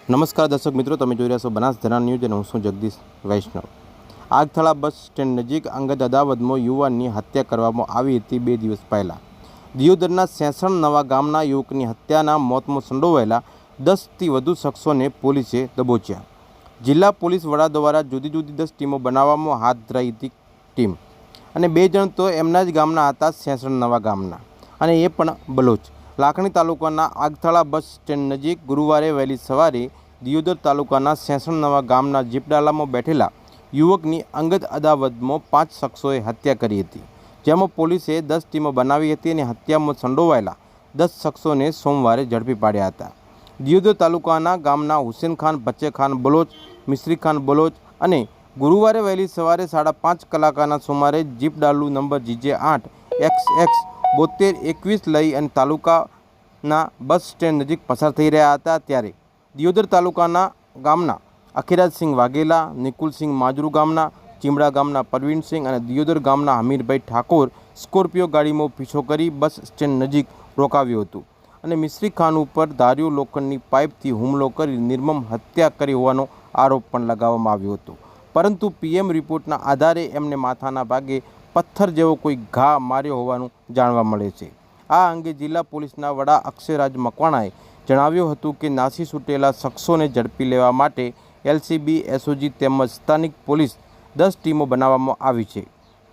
નમસ્કાર દર્શક મિત્રો, તમે જોઈ રહ્યા છો બનાસકાંઠા ન્યૂઝ અને હું છું જગદીશ વૈષ્ણવ। આગથળા બસ સ્ટેન્ડ નજીક અંગત અદાવતમાં યુવાનની હત્યા કરવામાં આવી હતી। 2 દિવસ પહેલાં દિયોદરના સેસણ નવા ગામના યુવકની હત્યાના મોતમાં સંડોવાયેલા 10થી વધુ શખ્સોને પોલીસે દબોચ્યા। જિલ્લા પોલીસ વડા દ્વારા જુદી જુદી 10 ટીમો બનાવવામાં હાથ ધરાઈ હતી ટીમ, અને 2 જણ તો એમના જ ગામના હતા, સેસણ નવા ગામના, અને એ પણ બલોચ। લાખણી તાલુકાના આગથળા બસ સ્ટેન્ડ નજીક ગુરુવારે વહેલી સવારે દિયોદર તાલુકાના સેસણ નવા ગામના જીપડાલામાં બેઠેલા યુવકની અંગત અદાવતમાં 5 શખ્સોએ હત્યા કરી હતી, જેમાં પોલીસે 10 ટીમો બનાવી હતી અને હત્યામાં સંડોવાયેલા 10 શખ્સોને સોમવારે ઝડપી પાડ્યા હતા। દિયોદર તાલુકાના ગામના હુસેન ખાન, બચ્ચે ખાન બલોચ, મિસ્રી ખાન બલોચ અને ગુરુવારે વહેલી સવારે 5:30 કલાકના સુમારે જીપડાલુ નંબર GJ8 XX 7221 લઈ અને તાલુકાના બસ સ્ટેન્ડ નજીક પસાર થઈ રહ્યા હતા, ત્યારે દિયોદર તાલુકાના ગામના અખીરાજસિંહ વાઘેલા, નિકુલસિંહ માજરૂ ગામના, ચીમડા ગામના પરવીનસિંહ અને દિયોદર ગામના હમીરભાઈ ઠાકોર સ્કોર્પિયો ગાડીમાં પીછો કરી બસ સ્ટેન્ડ નજીક રોકાવ્યું હતું અને મિસ્રી ખાન ઉપર ધાર્યું લોખંડની પાઇપથી હુમલો કરી નિર્મમ હત્યા કરી હોવાનો આરોપ પણ લગાવવામાં આવ્યો હતો, પરંતુ PM રિપોર્ટના આધારે એમને માથાના ભાગે પથ્થર જેવો કોઈ ઘા માર્યો હોવાનું જાણવા મળે છે। આ અંગે જિલ્લા પોલીસના વડા અક્ષયરાજ મકવાણાએ જણાવ્યું હતું કે નાસી છૂટેલા શખ્સોને ઝડપી લેવા માટે LCB, SOG તેમજ સ્થાનિક પોલીસ 10 ટીમો બનાવવામાં આવી છે।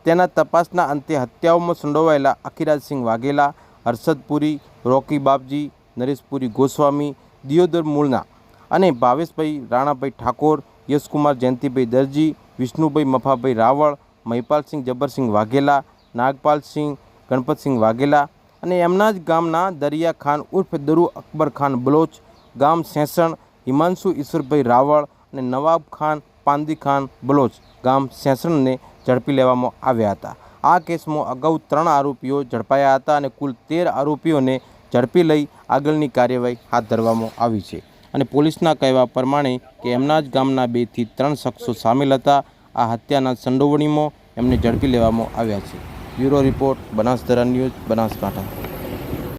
તેના તપાસના અંતે હત્યાઓમાં સંડોવાયેલા અખીરાજસિંહ વાઘેલા, હર્ષદપુરી, રોકી બાપજી, નરેશપુરી ગોસ્વામી દિયોદર મૂળના અને ભાવેશભાઈ રાણાભાઈ ઠાકોર, યશકુમાર જયંતિભાઈ દરજી, વિષ્ણુભાઈ મફાભાઈ રાવળ, મહિપાલસિંહ જબ્બરસિંહ વાઘેલા, નાગપાલસિંહ ગણપતસિંહ વાઘેલા અને એમના જ ગામના દરિયા ખાન ઉર્ફ દરુ અકબર ખાન બલોચ, ગામ સેસણ હિમાંશુ ઈશ્વરભાઈ રાવળ અને નવાબ ખાન પાંદી ખાન બલોચ, ગામ સેસણને ઝડપી લેવામાં આવ્યા હતા। આ કેસમાં અગાઉ 3 આરોપીઓ ઝડપાયા હતા અને કુલ 13 આરોપીઓને ઝડપી લઈ આગળની કાર્યવાહી હાથ ધરવામાં આવી છે અને પોલીસના કહેવા પ્રમાણે કે એમના જ ગામના 2 થી 3 શખ્સો સામેલ હતા। આ હત્યાના સંડોવણીમાં એમને ઝડપી લેવામાં આવ્યા છે। Bureau report, Banaskantha news, Banaskantha.